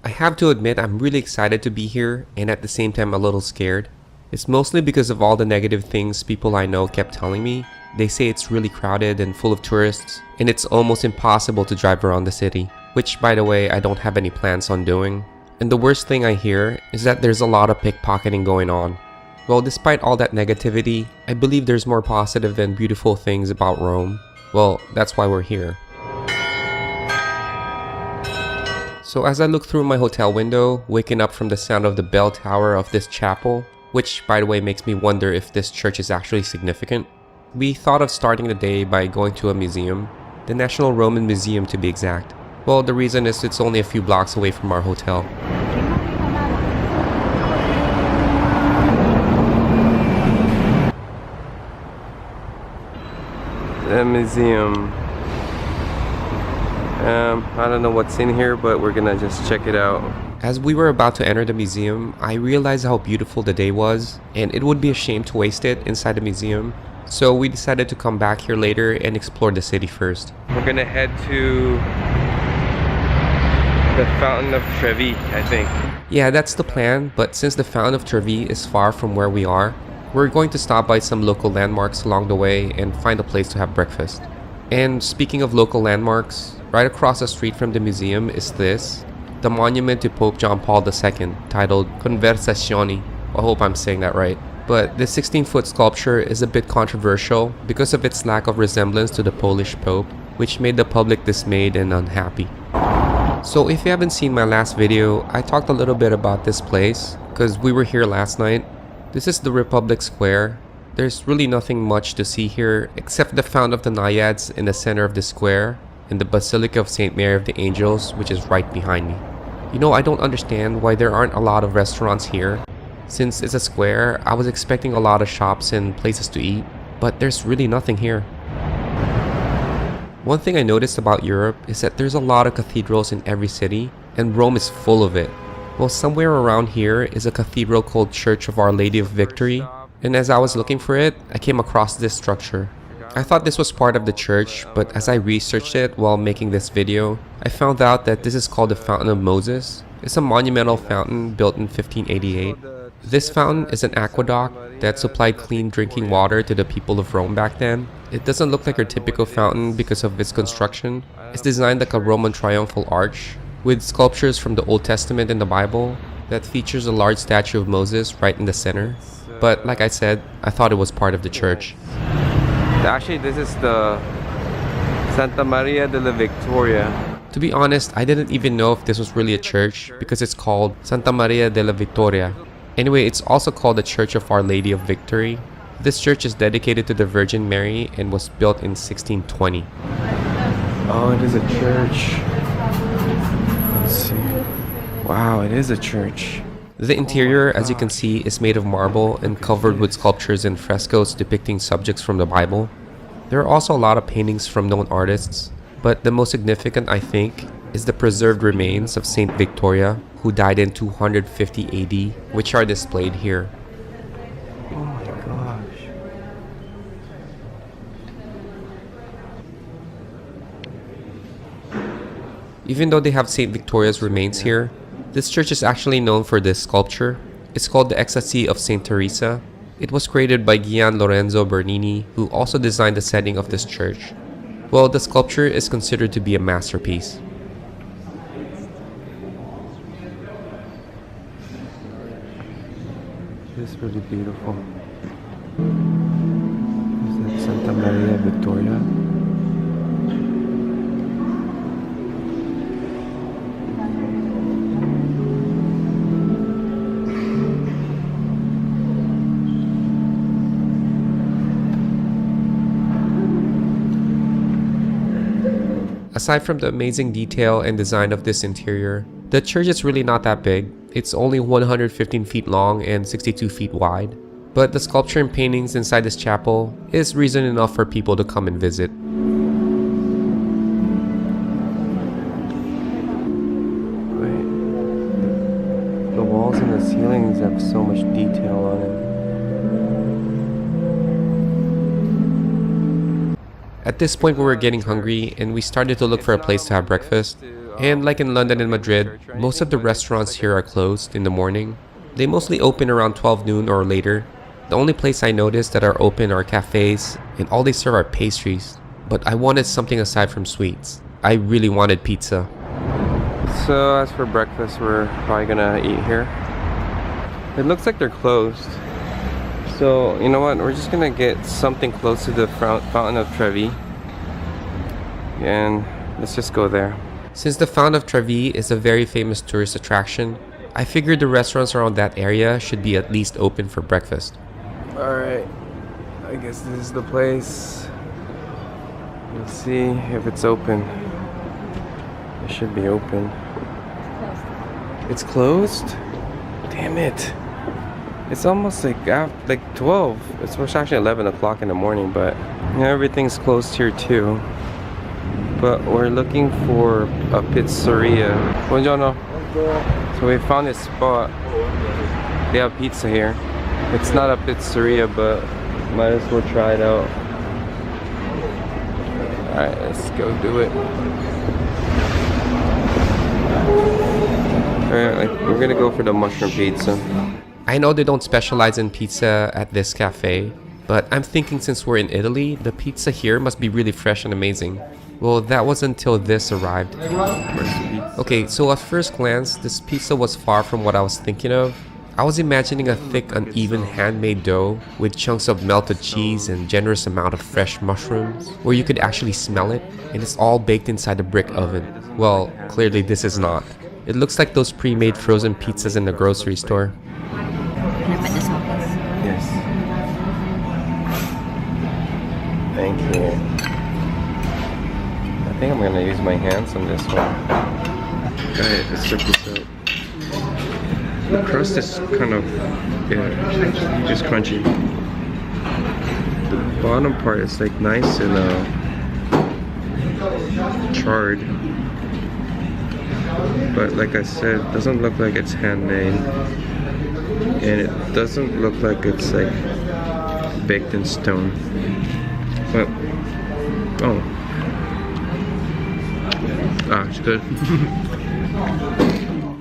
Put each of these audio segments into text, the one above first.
I have to admit I'm really excited to be here and at the same time a little scared. It's mostly because of all the negative things people I know kept telling me. They say it's really crowded and full of tourists, and it's almost impossible to drive around the city, which by the way I don't have any plans on doing. And the worst thing I hear is that there's a lot of pickpocketing going on. Well, despite all that negativity, I believe there's more positive and beautiful things about Rome. Well, that's why we're here. So as I look through my hotel window, waking up from the sound of the bell tower of this chapel, which by the way makes me wonder if this church is actually significant, we thought of starting the day by going to a museum, the National Roman Museum to be exact. Well, the reason is it's only a few blocks away from our hotel. The museum. I don't know what's in here, but we're gonna just check it out. As we were about to enter the museum, I realized how beautiful the day was, and it would be a shame to waste it inside the museum. So we decided to come back here later and explore the city first. We're gonna head to the Fountain of Trevi, I think. Yeah, that's the plan, but since the Fountain of Trevi is far from where we are, we're going to stop by some local landmarks along the way and find a place to have breakfast. And speaking of local landmarks, right across the street from the museum is this, the monument to Pope John Paul II, titled Conversazioni. I hope I'm saying that right. But this 16-foot sculpture is a bit controversial because of its lack of resemblance to the Polish Pope, which made the public dismayed and unhappy. So if you haven't seen my last video, I talked a little bit about this place because we were here last night. This is the Republic Square. There's really nothing much to see here except the Fount of the Naiads in the center of the square and the Basilica of St. Mary of the Angels, which is right behind me. You know, I don't understand why there aren't a lot of restaurants here. Since it's a square, I was expecting a lot of shops and places to eat, but there's really nothing here. One thing I noticed about Europe is that there's a lot of cathedrals in every city, and Rome is full of it. Well, somewhere around here is a cathedral called Church of Our Lady of Victory, and as I was looking for it, I came across this structure. I thought this was part of the church, but as I researched it while making this video, I found out that this is called the Fountain of Moses. It's a monumental fountain built in 1588. This fountain is an aqueduct that supplied clean drinking water to the people of Rome back then. It doesn't look like your typical fountain because of its construction. It's designed like a Roman triumphal arch, with sculptures from the Old Testament and the Bible that features a large statue of Moses right in the center. But like I said, I thought it was part of the church. Actually, this is the Santa Maria della Victoria. To be honest, I didn't even know if this was really a church because it's called Santa Maria della Vittoria. Anyway, it's also called the Church of Our Lady of Victory. This church is dedicated to the Virgin Mary and was built in 1620. Oh, it is a church. Let's see. Wow, it is a church. The interior, as you can see, is made of marble and covered with sculptures and frescoes depicting subjects from the Bible. There are also a lot of paintings from known artists, but the most significant, I think, is the preserved remains of Saint Victoria, who died in 250 AD, which are displayed here. Oh my gosh. Even though they have Saint Victoria's remains here, this church is actually known for this sculpture. It's called the Ecstasy of Saint Teresa. It was created by Gian Lorenzo Bernini, who also designed the setting of this church. Well, the sculpture is considered to be a masterpiece. This is really beautiful. Is that Santa Maria Victoria? Aside from the amazing detail and design of this interior, the church is really not that big. It's only 115 feet long and 62 feet wide. But the sculpture and paintings inside this chapel is reason enough for people to come and visit. Wait. The walls and the ceilings have so much detail on it. At this point we were getting hungry and we started to look for a place to have breakfast. And like in London and Madrid, most of the restaurants here are closed in the morning. They mostly open around 12 noon or later. The only place I noticed that are open are cafes, and all they serve are pastries. But I wanted something aside from sweets. I really wanted pizza. So as for breakfast, we're probably gonna eat here. It looks like they're closed. So you know what, we're just gonna get something close to the Fountain of Trevi. And let's just go there. Since the Fountain of Trevi is a very famous tourist attraction, I figured the restaurants around that area should be at least open for breakfast. Alright, I guess this is the place. Let's see if it's open. It should be open. It's closed? Damn it. It's almost like 12. It's actually 11 o'clock in the morning, but everything's closed here too. But we're looking for a pizzeria. Buongiorno. So we found this spot. They have pizza here. It's not a pizzeria, but might as well try it out. Alright, let's go do it. Alright, we're gonna go for the mushroom pizza. I know they don't specialize in pizza at this cafe, but I'm thinking since we're in Italy, the pizza here must be really fresh and amazing. Well, that was until this arrived. Okay, so at first glance, this pizza was far from what I was thinking of. I was imagining a thick, uneven handmade dough with chunks of melted cheese and generous amount of fresh mushrooms, where you could actually smell it, and it's all baked inside a brick oven. Well, clearly this is not. It looks like those pre-made frozen pizzas in the grocery store. Yes. Thank you. I think I'm gonna use my hands on this one. Alright, let's check this out. The crust is kind of, just crunchy. The bottom part is like nice and charred. But like I said, it doesn't look like it's handmade. And it doesn't look like it's like baked in stone. But, it's good.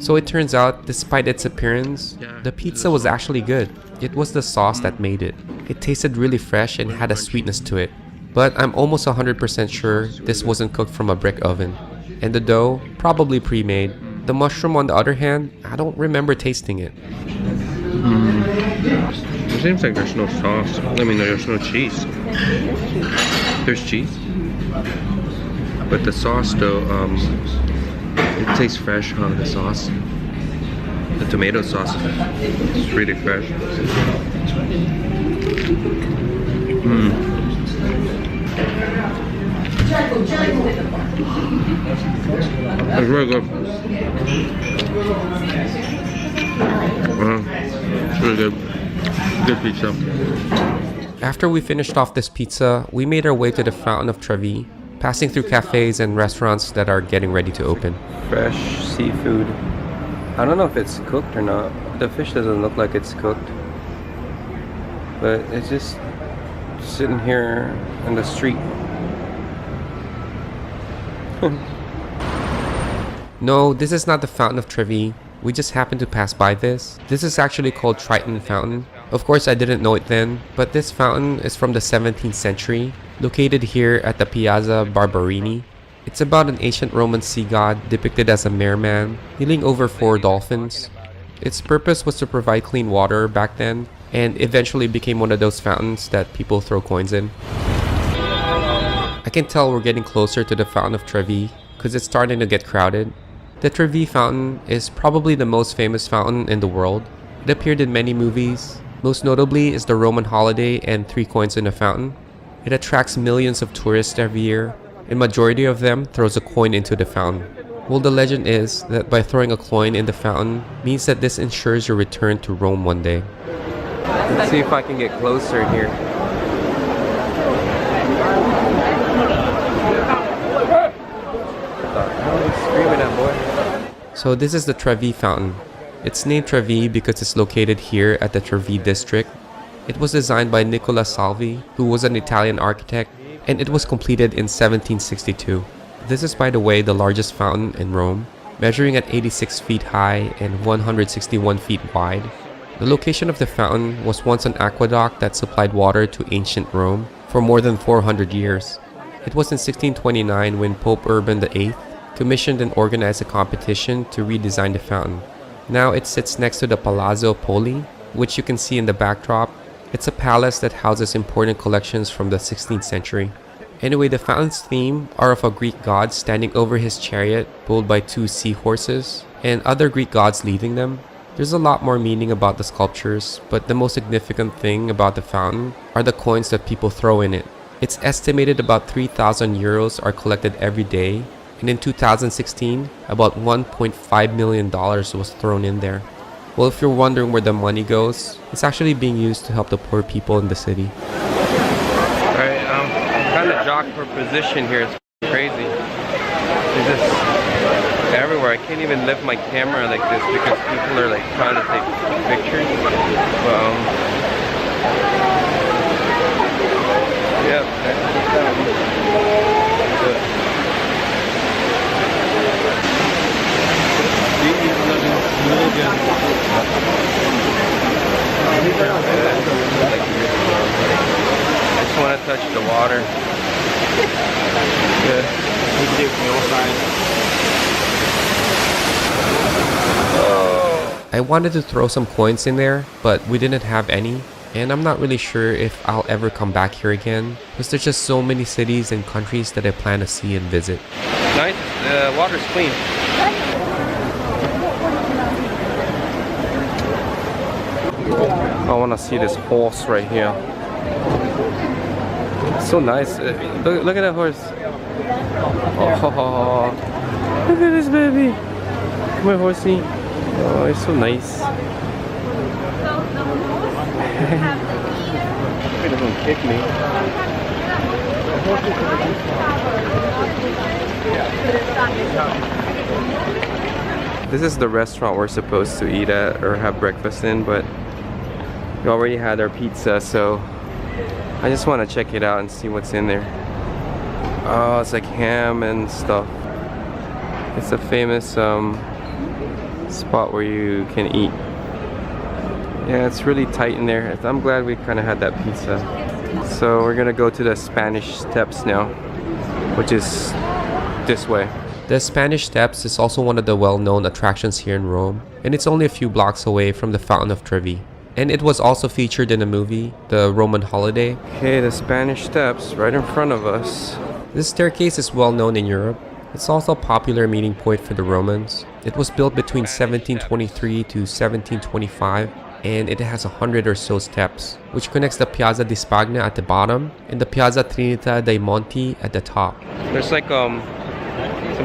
So it turns out, despite its appearance, the pizza was actually good. It was the sauce that made it. It tasted really fresh and had a sweetness to it. But I'm almost 100% sure this wasn't cooked from a brick oven. And the dough, probably pre-made. The mushroom on the other hand, I don't remember tasting it. It seems like there's no sauce. I mean, there's no cheese. There's cheese. But the sauce though, it tastes fresh on the sauce. The tomato sauce is really fresh. It's really good. It's really good. Good pizza. After we finished off this pizza, we made our way to the Fountain of Trevi, passing through cafes and restaurants that are getting ready to open. Fresh seafood. I don't know if it's cooked or not. The fish doesn't look like it's cooked. But it's just sitting here in the street. No, this is not the Fountain of Trevi. We just happened to pass by this. This is actually called Trevi Fountain. Of course, I didn't know it then, but this fountain is from the 17th century, located here at the Piazza Barberini. It's about an ancient Roman sea god depicted as a merman, healing over 4 dolphins. Its purpose was to provide clean water back then, and eventually became one of those fountains that people throw coins in. I can tell we're getting closer to the Fountain of Trevi, because it's starting to get crowded. The Trevi Fountain is probably the most famous fountain in the world. It appeared in many movies. Most notably is the Roman holiday and 3 coins in a fountain. It attracts millions of tourists every year, and majority of them throws a coin into the fountain. Well, the legend is that by throwing a coin in the fountain means that this ensures your return to Rome one day. Let's see if I can get closer here. Screaming at boy. So this is the Trevi Fountain. It's named Trevi because it's located here at the Trevi district. It was designed by Nicola Salvi, who was an Italian architect, and it was completed in 1762. This is, by the way, the largest fountain in Rome, measuring at 86 feet high and 161 feet wide. The location of the fountain was once an aqueduct that supplied water to ancient Rome for more than 400 years. It was in 1629 when Pope Urban VIII commissioned and organized a competition to redesign the fountain. Now it sits next to the Palazzo Poli, which you can see in the backdrop. It's a palace that houses important collections from the 16th century. Anyway, the fountain's theme are of a Greek god standing over his chariot pulled by two seahorses and other Greek gods leading them. There's a lot more meaning about the sculptures, but the most significant thing about the fountain are the coins that people throw in it. It's estimated about 3,000 euros are collected every day, and in 2016, about $1.5 million was thrown in there. Well, if you're wondering where the money goes, it's actually being used to help the poor people in the city. Alright, I'm kind of jocked for position here. It's crazy. It's just everywhere. I can't even lift my camera like this because people are like trying to take pictures. But, yep, that's the fountain. I just want to touch the water. I wanted to throw some coins in there, but we didn't have any. And I'm not really sure if I'll ever come back here again, because there's just so many cities and countries that I plan to see and visit. Nice, the water's clean. I want to see this horse right here. It's so nice. Look at that horse. Oh, look at this baby. Come here, horsey. Oh, it's so nice. It doesn't kick me. This is the restaurant we're supposed to eat at or have breakfast in, but we already had our pizza, so I just want to check it out and see what's in there. Oh, it's like ham and stuff. It's a famous spot where you can eat. Yeah, it's really tight in there. I'm glad we kind of had that pizza. So we're gonna go to the Spanish Steps now, which is this way. The Spanish Steps is also one of the well-known attractions here in Rome, and it's only a few blocks away from the Fountain of Trevi. And it was also featured in the movie, The Roman Holiday. Okay, the Spanish Steps right in front of us. This staircase is well known in Europe. It's also a popular meeting point for the Romans. It was built between 1723 to 1725, and it has 100 or so steps, which connects the Piazza di Spagna at the bottom and the Piazza Trinita dei Monti at the top. There's like some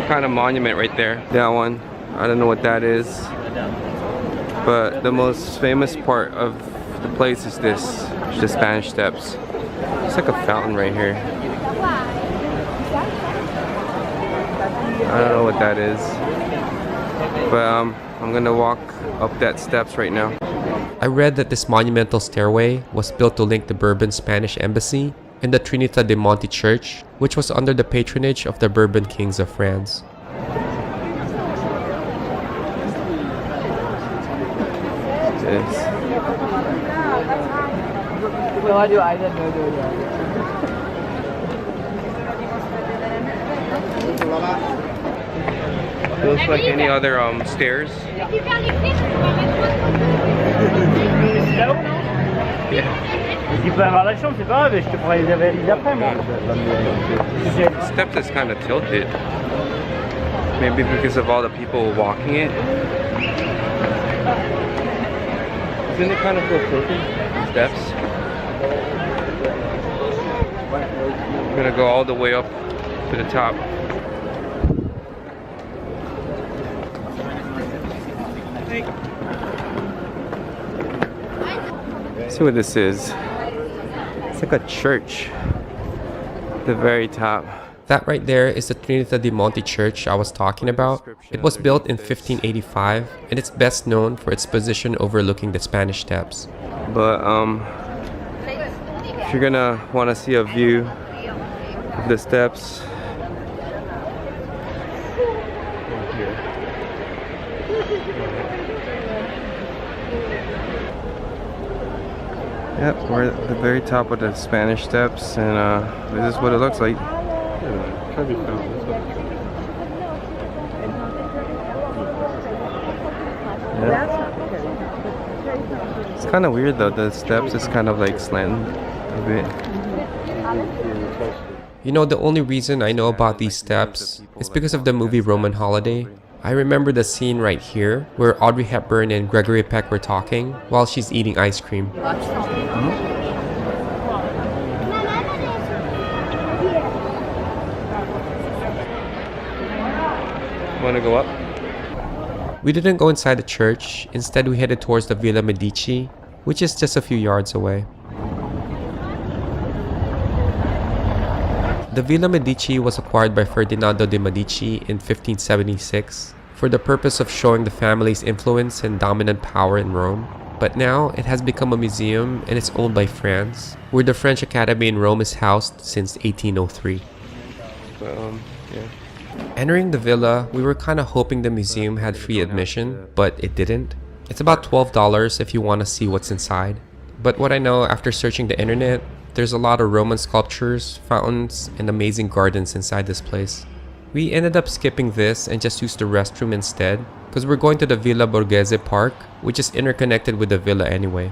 kind of monument right there. That one, I don't know what that is. But the most famous part of the place is this, the Spanish Steps. It's like a fountain right here. I don't know what that is. But I'm gonna walk up that steps right now. I read that this monumental stairway was built to link the Bourbon Spanish Embassy and the Trinita dei Monti Church, which was under the patronage of the Bourbon kings of France. It looks like any other stairs. Steps is kind of tilted. Maybe because of all the people walking it. Isn't it kind of feel tilted? Steps. I'm gonna go all the way up to the top. See what this is. It's like a church at the very top. That right there is the Trinita dei Monti Church I was talking about. It was built in 1585 and it's best known for its position overlooking the Spanish Steps. But if you're gonna want to see a view of the steps, Yep, we're at the very top of the Spanish Steps, and this is what it looks like. Yeah, Trevi Fountain. That's what Yeah. It's kind of weird though, the steps is kind of like slanted a bit. You know, the only reason I know about these steps is because of the movie Roman Holiday. I remember the scene right here where Audrey Hepburn and Gregory Peck were talking while she's eating ice cream. Want to go up? We didn't go inside the church, instead we headed towards the Villa Medici, which is just a few yards away. The Villa Medici was acquired by Ferdinando de' Medici in 1576 for the purpose of showing the family's influence and dominant power in Rome. But now it has become a museum and it's owned by France, where the French Academy in Rome is housed since 1803. Yeah. Entering the villa, we were kind of hoping the museum had free admission, but it didn't. It's about $12 if you want to see what's inside. But what I know after searching the internet, there's a lot of Roman sculptures, fountains, and amazing gardens inside this place. We ended up skipping this and just used the restroom instead, because we're going to the Villa Borghese Park, which is interconnected with the villa anyway.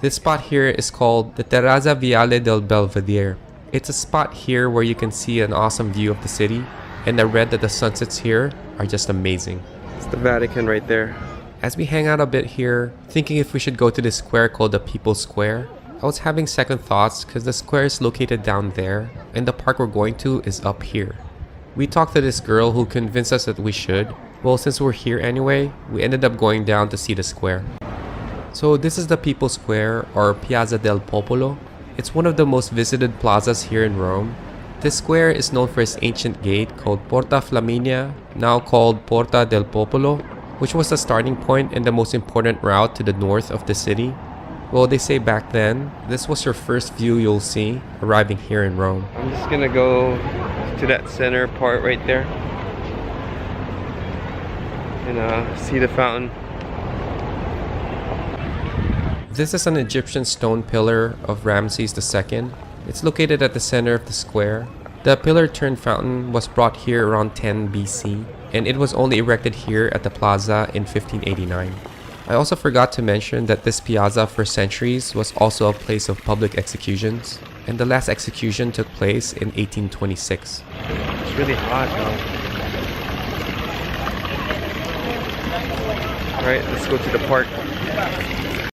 This spot here is called the Terrazza Viale del Belvedere. It's a spot here where you can see an awesome view of the city, and I read that the sunsets here are just amazing. It's the Vatican right there. As we hang out a bit here, thinking if we should go to this square called the People's Square, I was having second thoughts because the square is located down there and the park we're going to is up here. We talked to this girl who convinced us that we should. Well, since we're here anyway, we ended up going down to see the square. So this is the People's Square, or Piazza del Popolo. It's one of the most visited plazas here in Rome. This square is known for its ancient gate called Porta Flaminia, now called Porta del Popolo, which was the starting point and the most important route to the north of the city. Well, they say back then, this was your first view you'll see arriving here in Rome. I'm just gonna go to that center part right there and see the fountain. This is an Egyptian stone pillar of Ramses II. It's located at the center of the square. The pillar-turned fountain was brought here around 10 BC, and it was only erected here at the plaza in 1589. I also forgot to mention that this piazza for centuries was also a place of public executions, and the last execution took place in 1826. It's really hot though. Alright, let's go to the park.